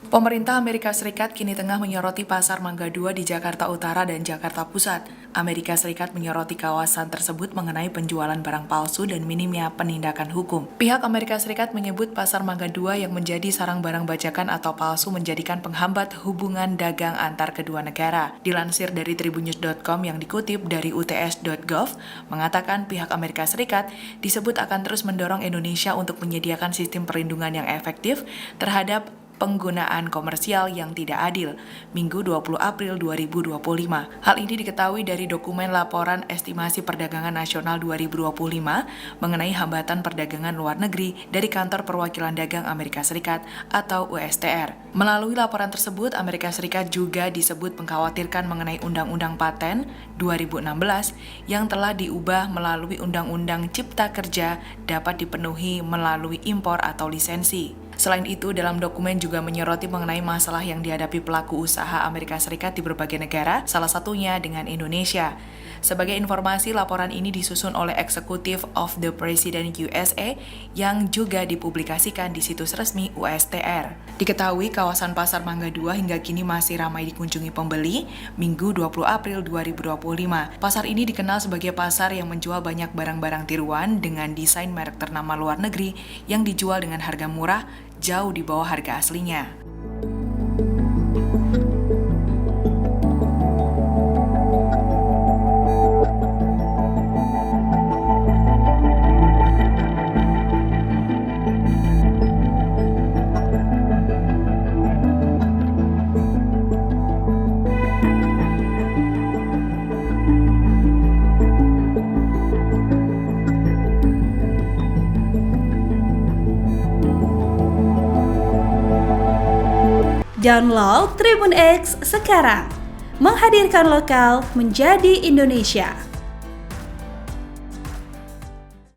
Pemerintah Amerika Serikat kini tengah menyoroti pasar Mangga 2 di Jakarta Utara dan Jakarta Pusat. Amerika Serikat menyoroti kawasan tersebut mengenai penjualan barang palsu dan minimnya penindakan hukum. Pihak Amerika Serikat menyebut pasar Mangga 2 yang menjadi sarang barang bajakan atau palsu menjadikan penghambat hubungan dagang antar kedua negara. Dilansir dari tribunnews.com yang dikutip dari uts.gov, mengatakan pihak Amerika Serikat disebut akan terus mendorong Indonesia untuk menyediakan sistem perlindungan yang efektif terhadap penggunaan komersial yang tidak adil, Minggu 20 April 2025. Hal ini diketahui dari dokumen Laporan Estimasi Perdagangan Nasional 2025 mengenai hambatan perdagangan luar negeri dari Kantor Perwakilan Dagang Amerika Serikat atau USTR. Melalui laporan tersebut, Amerika Serikat juga disebut mengkhawatirkan mengenai Undang-Undang Paten 2016 yang telah diubah melalui Undang-Undang Cipta Kerja dapat dipenuhi melalui impor atau lisensi. Selain itu, dalam dokumen juga menyoroti mengenai masalah yang dihadapi pelaku usaha Amerika Serikat di berbagai negara, salah satunya dengan Indonesia. Sebagai informasi, laporan ini disusun oleh Executive of the President USA yang juga dipublikasikan di situs resmi USTR. Diketahui kawasan Pasar Mangga 2 hingga kini masih ramai dikunjungi pembeli, Minggu 20 April 2025. Pasar ini dikenal sebagai pasar yang menjual banyak barang-barang tiruan dengan desain merek ternama luar negeri yang dijual dengan harga murah, jauh di bawah harga aslinya. Download Tribun X sekarang, menghadirkan lokal menjadi Indonesia.